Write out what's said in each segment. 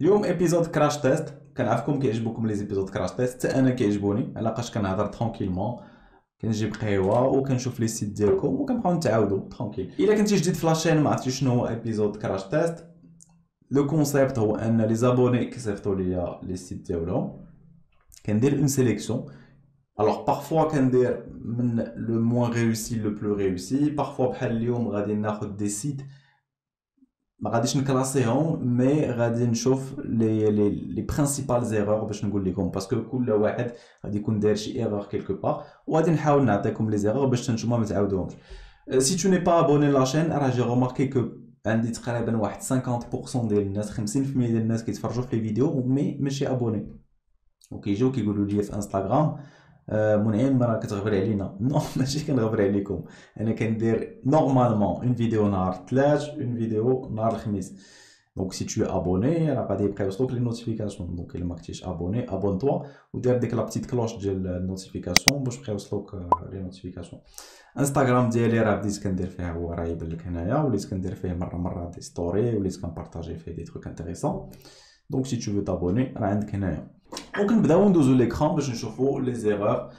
اليوم ايبيزود كراش تيست. كنعرفكم كيعجبوكم لي زيبيزود كراش تيست، حتى انا كيعجبوني علاقاش كنهضر ترونكيلمون، كنجيب قهوه وكنشوف لي سيت ديالكم وكنبقاو نتعاودوا ترونكيل. الا كنتي جديد في لاشين ما عرفتي شنو هو ايبيزود كراش تيست، لو كونسيبت هو ان لي زابوني كيصيفطوا ليا لي سيت ديالهم، كندير اون سيليكسيون. الوغ بارفوا كندير من لو موان ريوسي لو بلو ريوسي، بارفوا بحال اليوم غادي ناخذ دي سيت ما غاديش نكلاسيهم، مي غادي نشوف لي برينسيبال زيرور باش نقول لكم، باسكو كل واحد غادي يكون داير شي ايرور كيلكو بار، وغادي نحاول نعطيكم لي زيرور باش نتوما ما تعاودوهمش. سي تو ني با ابوني لاشين، راه جي روماركي كو عندي تقريبا واحد 50% ديال الناس، 50% ديال الناس كيتفرجوا في لي فيديو مي ماشي ابوني، وكيجيو كيقولوا لي في انستغرام منعم راه كتغبر علينا. نو ماشي كنغبر عليكم، انا كندير نورمالمون اون فيديو نهار الثلاث، اون فيديو نهار الخميس. دونك سي تو ابوني راه غادي يبقى يوصلوك لي نوتيفيكاسيون، دونك الا ما كنتيش ابوني ابون توا ودير ديك لا بتيت كلوش ديال النوتيفيكاسيون باش يبقى يوصلوك لي نوتيفيكاسيون. انستغرام ديالي راه بديت كندير فيه، هو راه يبان لك هنايا، وليت كندير فيه مره دي ستوري، وليت كنبارطاجي فيه دي تروك انتريسون. دونك سي تو فو تابوني راه عندك هنايا. وكنبداو ندوزو ليكران باش نشوفو لي زيرور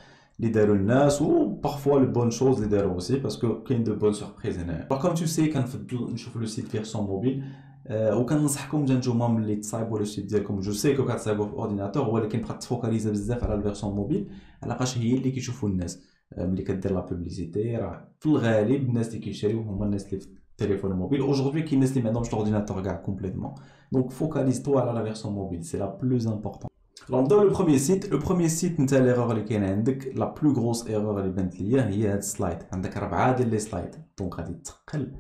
اللي داروا الناس، و بارفوا لي بون شوز اللي داروا اوسي، باسكو كاين دو بون سوربريز هنايا. كوم تو سي كنفضل نشوف لو سيت فيرسون موبيل، وكننصحكم نتوما ملي تصايبوا لو سيت ديالكم، جو سي كو كتصايبوه في اورديناتور، ولكن بقى تفوكاليزا بزاف على الفيرسون موبيل، علاش هي اللي كيشوفوا الناس. ملي كدير لا بوبليسيتي راه في الغالب الناس اللي كيشريو هما الناس اللي في التليفون موبيل. اوجوردي كاين الناس اللي ما عندهمش الاورديناتور كاع كومبليتمون، دونك فوكاليز toi على لا فيرسون موبيل، سي لا بلوز امبورطون. Alors, نبداو لو بروميير سيت. لو بروميير سيت نتا ليغور اللي كاينه عندك، لا بلو غروس ايرور اللي بانت ليا هي هاد السلايد، عندك 4 ديال لي سلايد، دونك غادي تثقل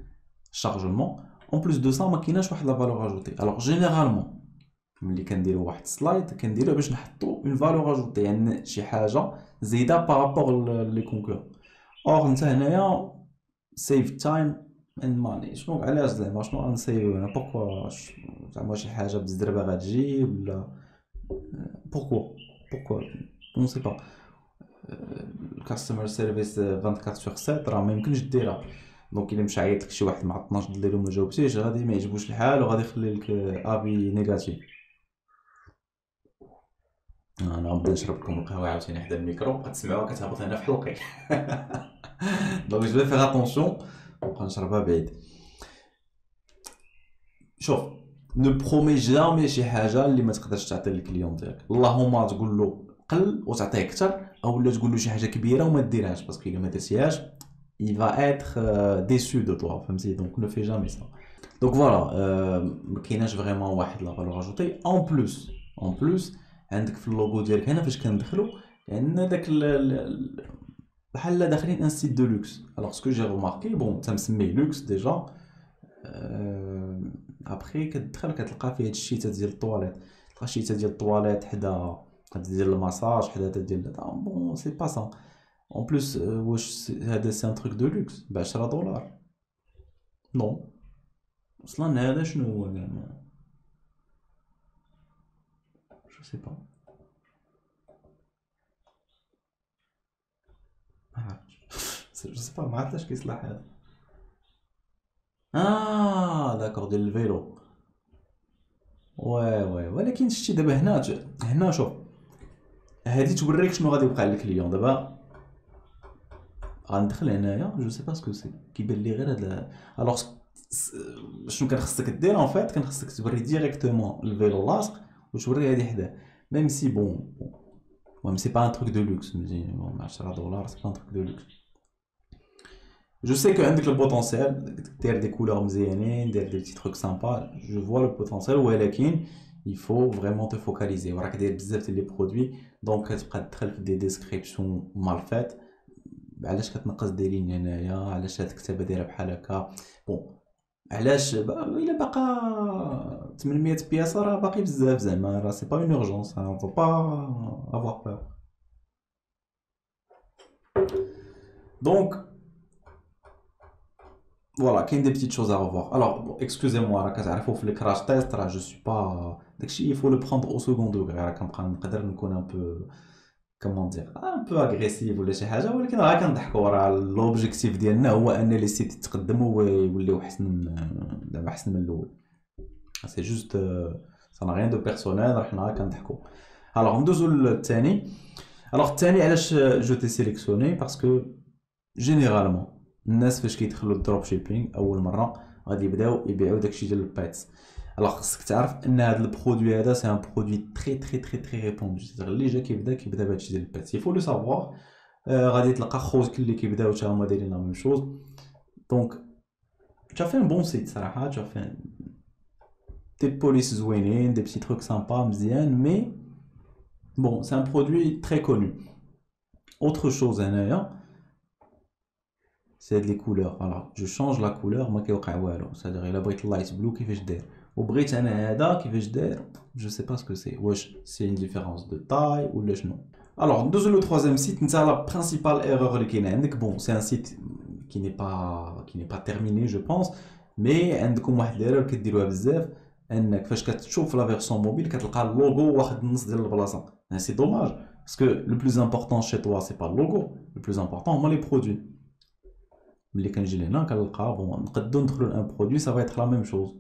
الشارجمون. اون بلوس دو سا ما كايناش واحد لا فالور اجوتي. الوغ جينيرالمون ملي كنديرو واحد السلايد كنديروه باش نحطو اون فالور اجوتي، يعني شي حاجه زايده بارابور لي كونكور. اور نتا هنايا سيف تايم اند ماني، شنو علاش زعما شنو غنسيو هنا؟ بوركوا زعما شي حاجه بزربه غتجي ولا pourquoi pourquoi on ne sait pas. الكاستمر سيرفيس 24 سور 7 راه ما يمكنش ديرها، دونك الا مشى عيط لك شي واحد مع 12 الليل وما جاوبتيش غادي ما يعجبوش الحال وغادي يخلي لك افي نيجاتيف. انا غنبدا نشرب لكم القهوه عاوتاني حدا الميكرو، غتسمعوها كتهبط هنا في حلقي. دونك جو فيغ اتونسيون، نبقى نشربها بعيد. شوف، نو برومي جامي شي حاجه اللي ما تقدرش تعطي للكليون ديالك، اللهم تقول له قل وتعطيه اكثر، او لا تقول له شي حاجه كبيره وما ديرهاش، باسكو الا ما درتيهاش il va être déçu de toi، فهمتي؟ دونك ne fais jamais ça. دونك فوالا، ما كايناش فريمون واحد لا فالور اجوتي. اون بلوس عندك في اللوغو ديالك هنا فاش كندخلو، لان داك بحال داخلين ان سيت دو لوكس. الوغ سكو جي روماركي، بون انت مسميه لوكس ديجا، ابخي كتدخل كتلقى فيه هاد الشيتا ديال الطواليت، تلقى الشيتا ديال الطواليت حدا هاد ديال الماساج، حدا هاد ديال بون سي با سا. اون بلوس واش هذا سي ان تروك دو لوكس ب 10 دولار؟ نو. اصلا هذا شنو هو كاع؟ جو سي با، ما عرفتش. جو سي با، ما عرفتش كيصلح هذا. داكور ديال الفيلو. وي ولكن شتي دابا هنا، هنا شوف، هادي توريك شنو غادي يوقع للكليون دابا. غندخل هنايا جو سي با سكو سي، كيبان لي غير هاد الوغ شنو كان خصك دير ان فيت؟ كان خصك توري ديريكتومون الفيلو لاصق وتوري هادي حداه، ميم سي بون ميم سي با ان تروك دو لوكس، مزيان 10 دولار سي با ان تروك دو لوكس. جو سي كو عندك البوتونسيال دير دي كولور مزيانين، دير دي بتي تروك سامبا، جو فوا لو بوتونسيال، ولكن il faut vraiment te focaliser، وراك داير بزاف ديال لي برودوي، دونك كتبقى تدخل في دي ديسكريبسيون مال فات. علاش كتنقص دي لين هنايا؟ علاش هاد الكتابه دايره بحال هكا؟ بون علاش الا باقا 800 بياسه راه باقي بزاف، زعما راه سي با اون اورجونس، on peut pas avoir peur. Donc voilà, كاين دي بتيت شوز ا revoir. Alors excusez-moi، راه كتعرفوا في الكراش تيست راه جو سوي با داكشي، il faut le prendre au second degré، راه كنبقى نقدر نكون ان بو كومون دير ان بو اغريسيف ولا شي حاجه، ولكن راه كنضحكوا، راه لوبجيكتيف ديالنا هو ان لي سيت يتقدموا ويوليو حسن، زعما حسن من الاول. سي جوست ça n'a rien de personnel راح حنا كنضحكوا. alors ندوزو للثاني. alors الثاني علاش جو تي سيليكسيوني باسكو جينيرالمون الناس فاش كيدخلوا الدروب شيبينغ اول مره غادي يبداو يبيعوا داكشي ديال البيتس. alors خصك تعرف ان هذا البرودوي هذا سي ان برودوي تري ريبوندو، اللي جا كيبدا بهادشي ديال البيتس يفو لو سافوار. غادي تلقى خوتك اللي كيبداو حتى هما دايرين لا ميم شوز. دونك tu as fait un bon site صراحه، tu as fait des polices زوينين، des petits trucs sympas مزيان، mais bon c'est un produit très connu. autre chose هنايا c'est les couleurs. alors je change la couleur ما كيوقع والو، c'est-à-dire الا بغيت اللايت بلو كيفاش داير وبغيت انا هذا كيفاش داير je sais pas ce que c'est. واش c'est une différence de taille ولا شنو؟ alors ندوزو لو troisième site. نتا la principale erreur اللي كاينه عندك، bon c'est un site qui n'est pas terminé je pense، mais عندكم واحد l'erreur كديروها بزاف، انك فاش كتشوف لا فيرسون موبيل كتلقى اللوغو واخد النص ديال البلاصه. سي دوماج parce que le plus important chez toi c'est pas le logo، le plus important هما les produits. ملي كنجي لهنا كنلقى بون نقدو ندخلو لان برودوي سا فا ايتر لا ميم شوز.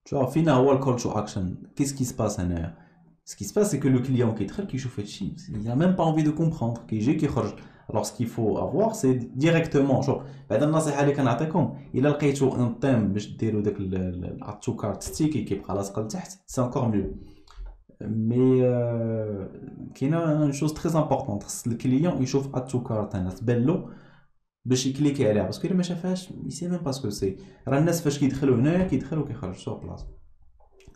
tu vois فينا هو الكول تو اكشن. كيس كي سباس هنايا؟ ce qui se passe c'est que le client كيدخل كيشوف هادشي il a même pas envie de comprendre، كيجي كيخرج. alors ce qu'il faut avoir c'est directement. شوف بعد النصيحه اللي كنعطيكم، الا لقيتو ان طيم باش ديروا داك الاتو كارت ستيكي كيبقى لاصق لتحت سي انكور ميو. مي كاينه ان شوز تري امبورطون، خص الكليون يشوف اتو كارت هنا تبان له باش يكليكي عليها، باسكو الا ما شافهاش يسي ميم باسكو سي. راه الناس فاش كيدخلوا هنايا كيدخلوا كيخرجوا سور بلاص.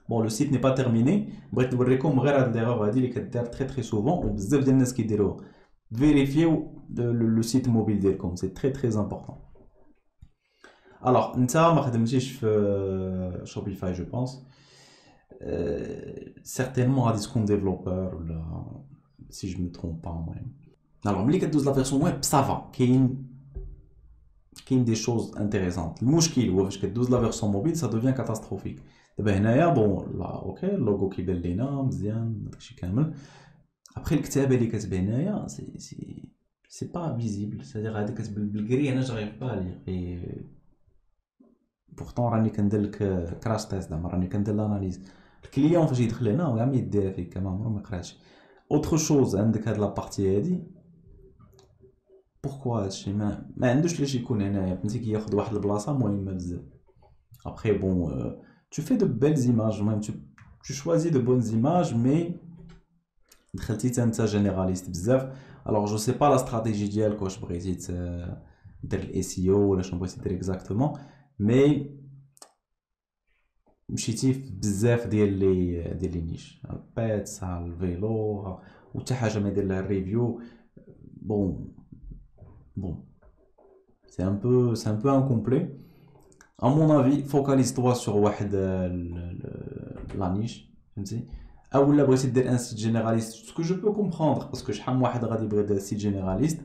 بون لو سيت ني با تيرميني، بغيت نوريكم غير هاد ليغور هادي اللي كدار تري سوفون وبزاف ديال الناس كيديروها. فيريفيو لو سيت موبيل ديالكم سي تري امبورطون. الوغ نتا ما خدمتيش في شوبيفاي جو بونس، سيغتينمون غادي تكون ديفلوبور ولا سي جو مي ترومب با. المهم الوغ ملي كدوز لا فيرسون ويب صافا كاين دي شوز انتريسانت. المشكل هو فاش كدوز لا فيرسون موبيل سا دوفيان كاتاستروفيك. دابا هنايا بون لا اوكي اللوغو كيبان لينا مزيان داكشي كامل، ابخي الكتابه اللي كتبان هنايا سي با فيزيبل، سادير هادي كتبان بالكري انا جايب با لي بورتون راني كندير لك كراش تيست، زعما راني كندير لاناليز. الكليون فاش يدخل هنا كاع ما يديها فيك كما عمرو ما يقراش. اوتر شوز عندك هاد لابارتي هادي بوركوا هادشي ما عندوش ليش يكون هنايا، فهمتي كياخد واحد البلاصه مهمه بزاف. ابخي بون tu fais de belles images même, tu choisis de bonnes images, mais دخلتي انت جينيراليست بزاف. alors je sais pas la stratégie ديالك واش بغيتي دير الاي سي او ولا شنو بغيتي دير اكزاكتومون، مي مشيتي في بزاف ديال لي نيش بيتس الفيلو وحتى حاجه ما يدير لها الريفيو. bon c'est un peu incomplet. À mon avis focalise-toi sur واحد la niche فهمتي، او لا بغيتي دير ان سيت جينيراليست سكو جو بو كومبروندر، باسكو شحال من واحد غادي يبغي يدير سيت جينيراليست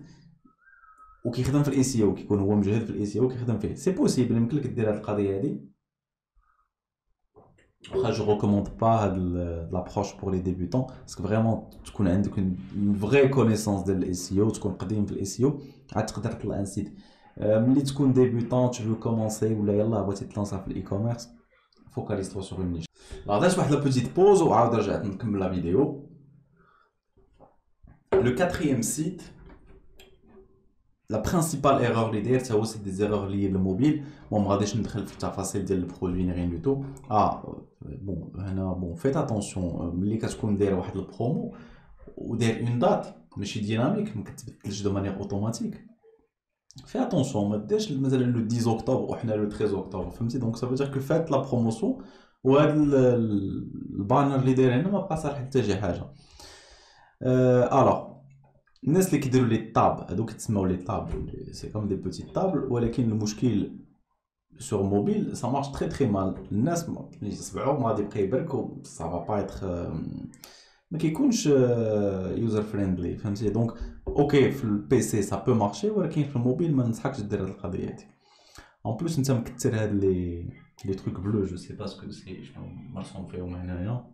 وكيخدم في الاي سي او، كيكون هو مجهد في الاي سي او كيخدم فيه. سي بوسيبل يمكن لك دير هاد القضيه هادي، واخا جو ريكوموند با هاد لابروش بور لي ديبيوتون، باسكو فريمون تكون عندك اون فري كونيسونس ديال الاي سي او، تكون قديم في الاي سي او عاد تقدر تطلع ان سيت. ملي تكون ديبيوتون تو كومونسي ولا يلاه بغيتي تلانسا في الاي كوميرس فوكاليز-toi sur une niche. لا درت واحد لا بوتيت بوز وعاود رجعت نكمل لا فيديو. لو كاتريام سيت لا برينسيبال ايرور اللي دايرت هو سي دي زيرور لي للموبيل. بون ما غاديش ندخل في التفاصيل ديال البرودوي ني ريان دو تو. بون هنا بون فيت اتونسيون ملي كتكون داير واحد البرومو وداير اون دات ماشي ديناميك ما كتبدلش دو مانيير اوتوماتيك، في اتونسيون ما ديرش مثلا لو 10 اكتوبر وحنا لو 13 اكتوبر فهمتي. دونك سا فيدير كو فات لا بروموسيون وهاد البانر اللي داير هنا ما بقى صالح حتى شي حاجه. الوغ الناس اللي كيديروا لي طاب هادو كيتسموا لي طاب سي كوم دي بوتي طابل، ولكن المشكل سور موبيل سا مارش تري مال. الناس اللي يصبعوا ما غادي يبقى يبرك سا با با ايتر ما كيكونش يوزر فريندلي فهمتي. دونك اوكي في البي سي سا بو مارشي، ولكن في الموبيل ما ننصحكش دير هاد القضيه هادي. ان بلوس انت مكثر هاد لي تروك بلو جو سي با سكو سي شنو مرسوم فيهم هنايا.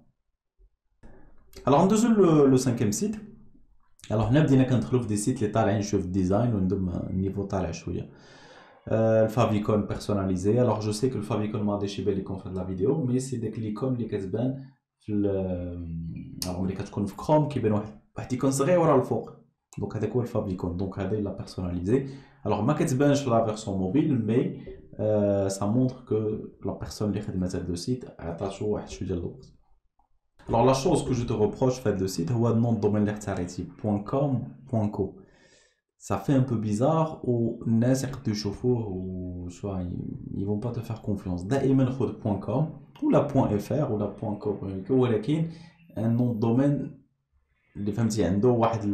الوغ ندوزو لو سانكيام سيت. الوغ هنا بدينا كندخلو في دي سيت اللي طالعين شوف الديزاين وعندهم النيفو طالع شويه. Le favicon personnalisé. Alors je sais que le favicon m'a déchiré les confins de la vidéo, mais c'est des icônes اللي كتبان في alors ملي كتكون في كروم كيبان واحد ايكون صغير ورا الفوق. دونك هذاك هو الفافيكون. دونك هذا لا personnalisé. Alors ما كتبانش في la version mobile, mais ça montre que la personne اللي خدمت هذا le site عطاتو واحد شويه ديال الوقت. Alors la chose que je te reproche في هذا le site هو النون دومين اللي اختاريتي .com.co. Ça fait un peu bizarre ou الناس يقدروا يشوفوه و ils vont pas te faire confiance. دائما خذ .com ou la .fr ou la .co ولكن un nom de domaine اللي فهمتي عنده واحد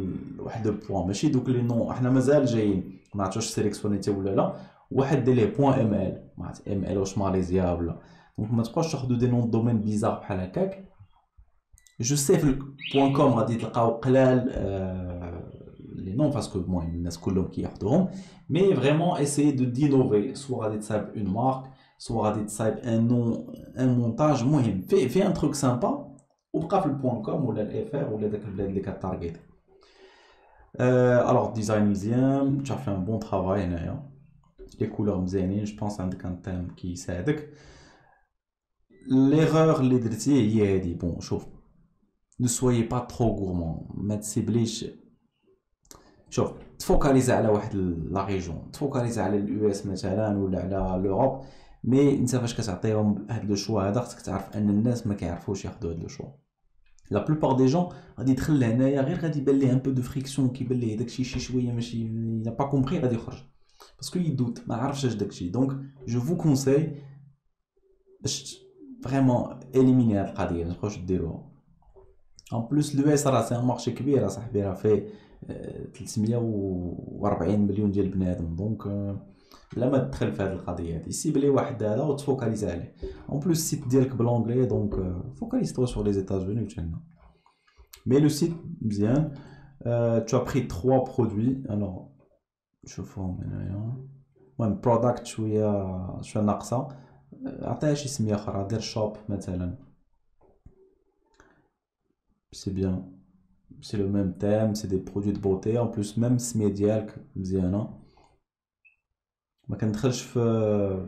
البوان ماشي دوك لي نون احنا مازال جايين ما عرفتش سيليكسيونيتي ولا لا واحد دير ليه .ml ما عرفت ml واش ماليزيا ولا دونك ما تبقاوش تاخذوا دي نون دومين بيزار بحال هكاك. جو سي في .com غادي تلقاو قلال les noms parce que moi الناس كلهم كياخذوهم mais vraiment essayer de d'innover soit غادي تصايب une marque soit غادي تصايب un nom un montage مهم في un truc sympa وبقى في .com ولا الFR ولا داك البلاد اللي كتارغيت. alors design مزيان tu as fait un bon travail هنايا les couleurs مزيانين je pense عندك un thème qui يساعدك. l'erreur اللي درتي هي هادي bon شوف ne soyez pas trop gourmand ما تسيبليش شوف تفوكاليزي على واحد لا ريجون تفوكاليزي على اليو اس مثلا ولا على لوروب مي انت فاش كتعطيهم هاد لو شوا هذا خصك تعرف ان الناس ما كيعرفوش ياخذوا هاد لو شوا. لا بلوبار دي جون غادي يدخل لهنايا غير غادي يبان ليه ان بو دو فريكسيون كيبان ليه داكشي شي شويه ماشي لا با كومبري غادي يخرج باسكو يدوت ما عرفش اش داكشي. دونك جو فو كونساي باش فريمون اليميني هاد القضيه ما تبقاوش ديروها. ان بلوس اليو اس راه سي ان مارشي كبير اصاحبي راه فيه 340 مليون ديال بنادم دونك بلا ما تدخل في هذه القضيه هذه سيب لي واحد هذا وتفوكاليز عليه. اون بلوس السيت ديالك بالانجلي دونك فوكاليز تو سور لي ايتازوني وتهنا مي لو سيت مزيان. tu as pris 3 produits alors شوفهم هنايا المهم برودكت شويه ناقصه عطيها شي سميه اخرى دير شوب مثلا سي بيان. C'est le même thème, c'est des produits de beauté. En plus, même السمية ديالك مزيانة. ما كندخلش في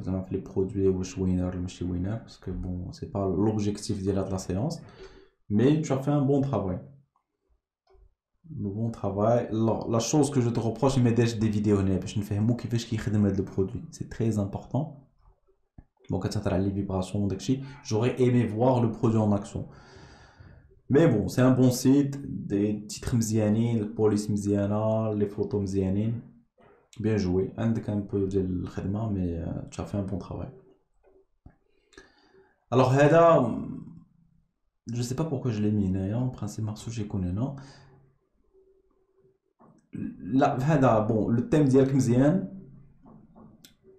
زعما في لي برودوي واش وينر ولا ماشي وينر باسكو بون سي با لوبجيكتيف ديال هاد لا سيونس. Mais tu as fait un bon travail. Le bon travail. La chose que je te reproche, il دير des vidéos هنا باش نفهمو كيفاش كيخدم هاد البرودوي. C'est très important. Bon كتهضر على لي فيبراسيون داكشي. J'aurais aimé voir le produit en action. Mais bon, c'est un bon site, des titres مزيانين, البوليس مزيانة, les photos مزيانين. Bien joué. عندك un peu ديال الخدمة mais tu as fait un bon travail. Alors هذا je sais pas pourquoi je l'ai mis هنايا en principe مرسوش يكون هنا. لا هذا bon le thème ديالك مزيان.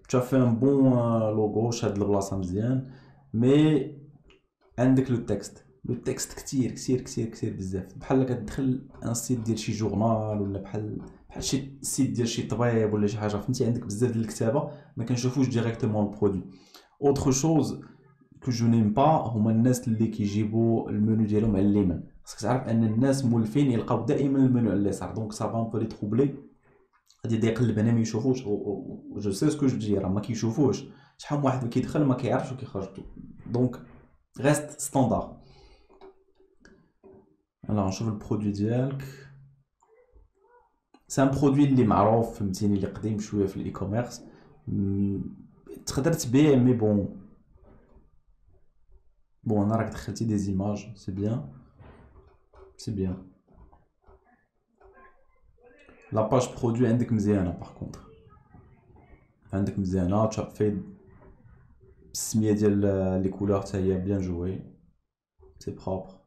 Tu as fait un bon logo شاد البلاصة مزيان mais عندك le texte. لو تكست كثير بزاف بحال كتدخل ان سيت ديال شي جورنال ولا بحال شي سيت ديال شي طبيب ولا شي حاجه فهمتي عندك بزاف ديال الكتابه ما كنشوفوش ديريكتومون البرودوي. اوتر شوز كو جو نيم با هما الناس اللي كيجيبوا المنيو ديالهم على اليمين. خاصك تعرف ان الناس مولفين يلقاو دائما المنيو على اليسار دونك صافا ان بو لي تروبلي غادي يبدا يقلب هنا ما يشوفوش جو سي سكو جو دي راه ما كيشوفوش شحال من واحد كيدخل ما كيعرفش وكيخرج دونك ريست ستاندار. Alors نشوف البرودوي ديالك سي ان برودوي اللي معروف فهمتيني اللي قديم شويه في الاي كوميرس تقدر تبيع مي بون انا راك دخلتي دي زيماج سي بيان لا باج برودوي عندك مزيانه باغ كونطخ عندك مزيانه tu as fait السميه ديال لي كولور حتى هي بيان جوي سي بروبر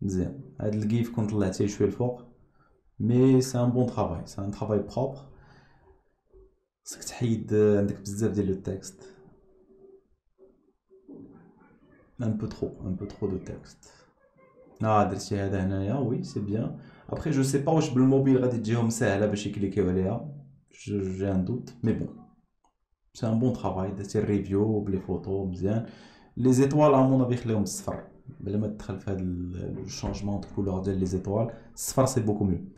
مزيان. هاد الكيف كون طلعتيه شويه الفوق مي سي ان بون طرافاي سي ان طرافاي بروبر. خصك تحيد عندك بزاف ديال لو تكست un peu trop de texte. درتي هذا هنايا وي سي بيان. ابخي جو سي با واش بالموبيل غادي تجيهم ساهله باش يكليكيو عليها جي ان دوت مي بون سي ان بون طرافاي. درتي الريفيو بلي فوتو مزيان. لي زيتوال ا مون افي خليهم بالصفر بلا ما تدخل في هذا الشونجمون دو كولور ديال لي زيتوال الصفر سي بوكو ميو.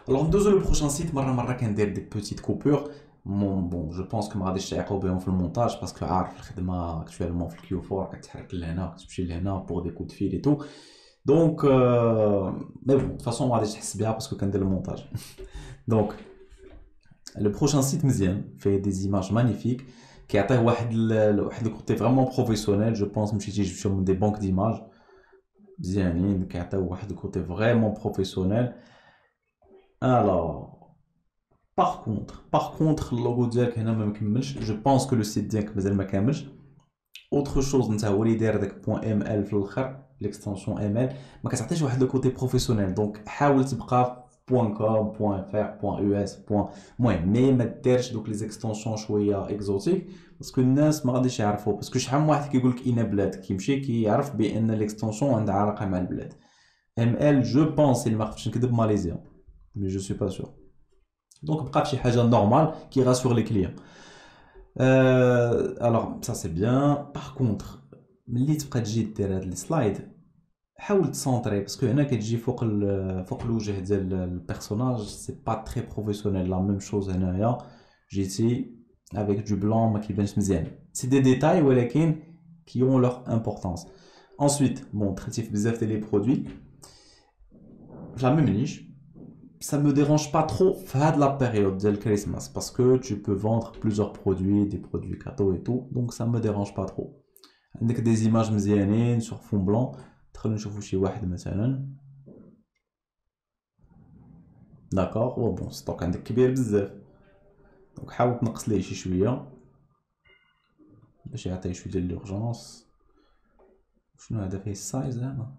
Alors, ندوزو le prochain site, مرة كندير des petites coupures. Bon, je pense que ما غاديش تعيقوا بهم في المونتاج باسكو عارف الخدمة actuellement في الكيو 4 كتحرك لهنا كتمشي لهنا pour des coups de fil et tout. Donc, mais bon, de toute façon ما غاديش تحس بها باسكو كندير المونتاج. Donc, le prochain site مزيان fait des images magnifiques كيعطيه واحد le côté vraiment professionnel. Je pense مشيتي جبتهم des banques d'images مزيانين كيعطيو واحد le côté vraiment professionnel. Alors, par contre, le logo ديالك هنا ما مكملش. Je pense que le site ديالك مازال ما كاملش. Autre chose نتا هو اللي داير داك .ml في الاخر l'extension ml ما كتعطيش واحد le côté professionnel. Donc حاول تبقى .com .fr .us المهم مي ما ديرش دوك لي زيكستونسيون شويه اكزوتيك باسكو الناس ما غاديش يعرفوا باسكو شحال من واحد كيقول لك اين بلاد كيمشي كيعرف بان ليكستونسيون عندها علاقه مع البلاد. ml je pense il ما خفتش نكذب ماليزيا mais je suis pas sûr. Donc بقى شي حاجه نورمال qui rassure les clients. Alors ça c'est bien. Par contre ملي تبقى تجي دير هاد لي سلايد حاول تسونطري باسكو هنا كتجي فوق الوجه ديال البيرسوناج سي با تري بروفيسيونيل. لا ميم شوز هنايا جيتي افيك دو بلون ما كيبانش مزيان. سي دي ديتاي ولكن qui ont leur importance. Ensuite bon traité في بزاف ديال لي برودوي في لا ميم نيش. Ça me dérange pas trop faire de la période de Christmas parce que tu peux vendre plusieurs produits, des produits cadeaux et tout, donc ça me dérange pas trop. عندك des images مزيانين sur fond blanc. دخلوا نشوفوا شي واحد مثلا. داكوغ و بون ستوك عندك كبير بزاف دونك حاول تنقص ليه شي شويه باش يعطيه شويه ديال لورجونس. شنو هذا فيه السايز هذا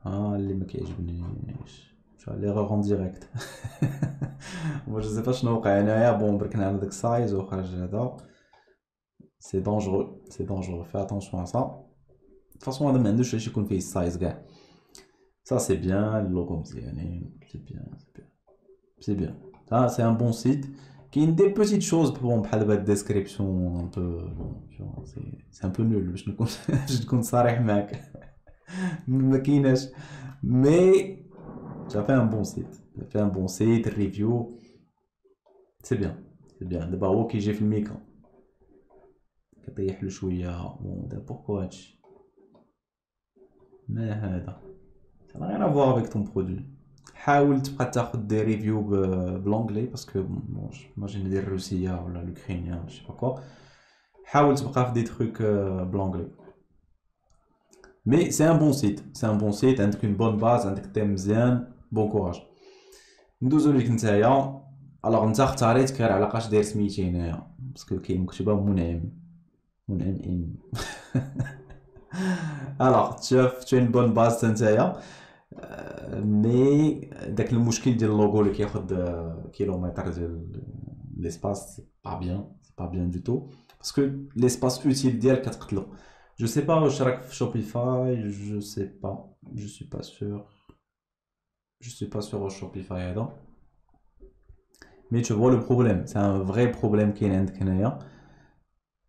اللي ما كيعجبنيش شو ليغور اون ديريكت. جو سي با شنو وقع هنايا. بون بركنا على داك السايز وخرج هذا. سي دونجورو في اتونسيون ا سا. فاصون هذا ما عندوش علاش يكون فيه السايز كاع. Ça c'est bien, le logo مزيانين, c'est bien, c'est bien. Ça c'est un bon site qui a des petites choses bon بحال دابا description un peu bon, c'est un peu nul باش نكون صريح معاك. ما كايناش mais ça fait un bon site, review c'est bien. دابا هو كيجي في الميكا كطيح له شويه. بون دابا بوركو هادشي ما هذا ça n'a rien à voir avec ton produit. حاول تبقى تاخذ دي ريفيو بالانجلي باسكو ماجين ديال الروسيه ولا الاوكرانيا je sais pas quoi. حاول تبقى في دي تروك بالانجلي. مي سي ان بون سيت عندك اون بون باز عندك تيم مزيان. بون كوراج. ندوزو ليك نتايا. الوغ نتا اختاريت غير علاقاش داير سميتي هنايا باسكو كاين مكتوبه منعم ان. الوغ شوف اون بون باز نتايا مي داك المشكل ديال اللوغو اللي كياخد كيلومتر ديال ليسباس با بيان دو تو باسكو ليسباس اوتيل ديالك كتقتلو. جو سي با واش راك في شوبيفاي جو سي با جو سوي با سور شوبيفاي هذا مي tu vois le problème c'est un vrai problème كاين عندك هنايا.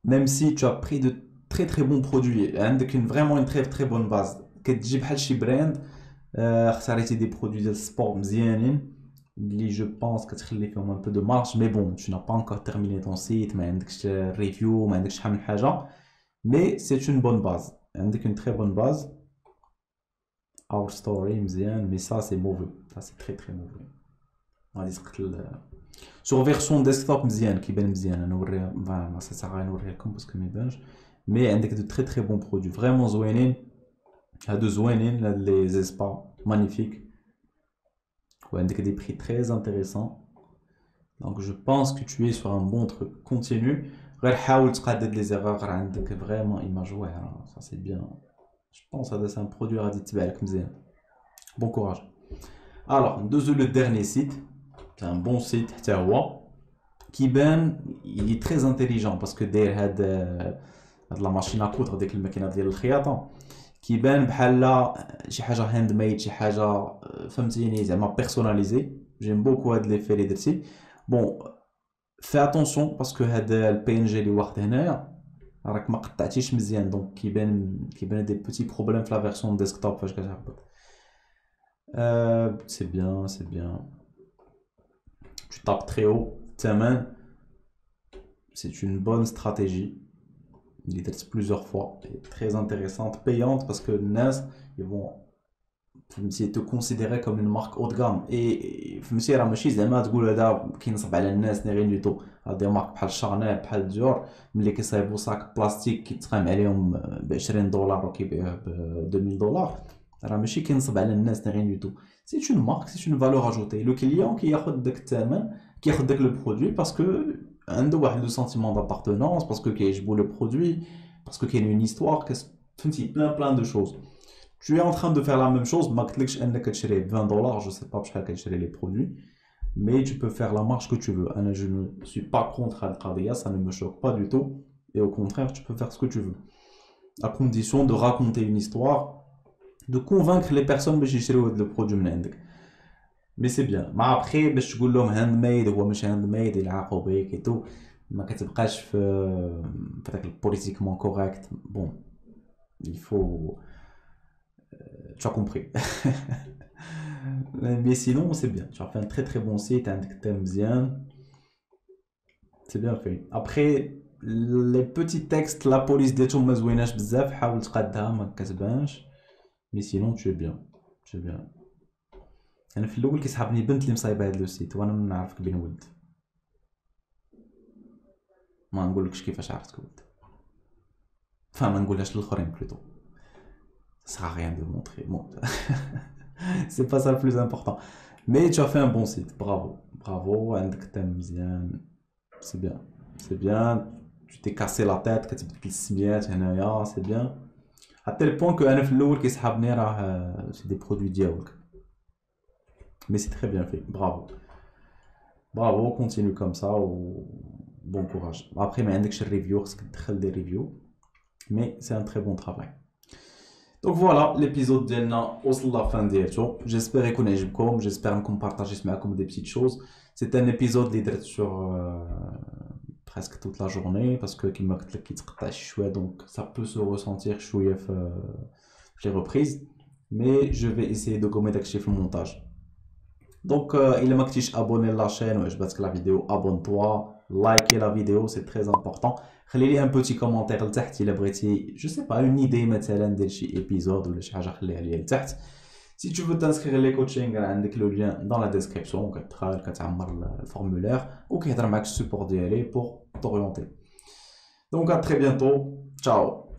même si tu as pris de très très bons produits عندك vraiment une très bonne base كتجي بحال شي براند اختاريتي دي برودوي ديال السبور مزيانين اللي جو بونس كتخلي فيهم ان بو دو مارش. مي بون tu n'as pas encore terminé ton site ما عندكش ريفيو ما عندكش شحال من حاجه مي سي اون بون باز. عندك اون تري بون باز. اور ستوري مزيان مي سا سي موفي سا سي تري موفي. غادي تقتل سور فيرسون ديسكتوب مزيان كيبان مزيان. انا نوريها ما سا نوريها لكم باسكو ما يبانش مي عندك دو تري بون برودوي فريمون زوينين. هادو زوينين هاد لي زيسبا مانيفيك وعندك دي بري très intéressants. Donc je pense que tu es sur un bon truc. Continue. غير حاول تقادد لي زيرور عندك فريمون ايماج واعره. Ça c'est bien. Je pense هذا c'est un produit غادي يتبع لك مزيان. Bon courage. Alors ندوزو لو dernier site. C'est un bon site حتى هو كيبان il est très intelligent parce que داير هاد لا ماشين ا كودر ديك الماكينه ديال الخياطه كيبان بحال شي حاجه هاند ميد شي حاجه فهمتيني زعما بيرسوناليزي. جيم بوكو هاد لي في اللي درتي. بون في اتونسيون باسكو هاد البي ان جي اللي واخد هنايا راك ما قطعتيش مزيان دونك كيبان دي بوتي بروبليم في لا فيرسون ديسكتوب فاش كتهبط. C'est bien, c'est bien. Tu tapes très haut. Taman, c'est une bonne stratégie. Il est testé plusieurs fois. Elle est très intéressante, payante parce que Nas, ils vont فهمتي te considérer comme une marque haut de gamme et فهمتي راه ماشي زعما تقول هذا كينصب على الناس ني غير دو تو. هادي مارك بحال شانيل بحال ديور ملي كيصايبوا صاك بلاستيك كيتقام عليهم ب 20 دولار وكيبيعوه ب 2000 دولار راه ماشي كينصب على الناس ني غير دو تو. سي اون مارك سي اون فالور اجوتي لو كليون كياخذ داك الثمن كياخذ داك لو برودوي باسكو عنده واحد لو سونتيمون دابارتونونس باسكو كيعجبو لو برودوي باسكو كاين اون هيستوار فهمتي بلان دو شوز. Tu es en train de faire la même chose, ما قلتلكش انك تشري 20 دولار, je sais pas بشحال كتشري les produits, mais tu peux faire la marge que tu veux. انا je ne suis pas contre هاد القضية, ça ne me choque pas du tout, et au contraire, tu peux faire ce que tu veux. À condition de raconter une histoire, de convaincre les personnes باش يشريو هاد البرودوي من عندك. Mais c'est bien. ما après باش تقول لهم هاند ميد هو مش هاند ميد يلعقوا بيك et tout, ما كتبقاش في داك البوليتيكمون كوريكت. Bon, il faut tu as compris. Mais sinon, c'est bien. Tu as fait un très très bon site, un thème bien. C'est bien fait. Après, les petits textes, la police des ما زويناش بزاف, حاول تقادها ما كتبانش. Mais sinon, tu es bien. Tu es bien. أنا في الأول كيسحبني بنت اللي مصايبة هاد لو سيت وأنا ما نعرفك بين ولد. ما نقولكش كيفاش عرفتك ولد. ما نقولهاش للآخرين بلوتو. Ça sert à rien de montrer. Bon, c'est pas ça le plus important. Mais tu as fait un bon site. Bravo. Bravo. عندك thème مزيان. C'est bien. C'est bien. Tu t'es cassé la tête كتبت السميات هنايا. C'est bien. À tel point que أنا في الأول كيسحبني راه c'est des produits ديالك. Mais c'est très bien fait. Bravo. Bravo. Continue comme ça. Bon courage. Après ما عندكش الريفيو خصك تدخل des reviews. Mais c'est un très bon travail. Donc voilà, l'épisode ديالنا وصل la fin ديالته. J'espère يكون عجبكم, j'espère نكون partagé معكم des petites choses. C'est un épisode اللي درت sur presque toute la journée parce que كيما قلت لك كيتقطع شويه donc ça peut se ressentir شويه في les reprises, mais je vais essayer de gommer داكشي في المونتاج. Donc إلا ما كنتيش abonné la chaîne وعجبتك la vidéo, abonne-toi, likez la vidéo, c'est très important. خلي un petit commentaire لتحت إلا بغيتي je sais pas une idée مثلا ديال شي épisode ولا شي حاجة خليها لي لتحت. Si tu veux t'inscrire les coachings عندك le lien dans la description كتدخل كتعمر الفورمulaire وكيهضر معك السبور ديالي pour t'orienter. Donc à très bientôt, ciao.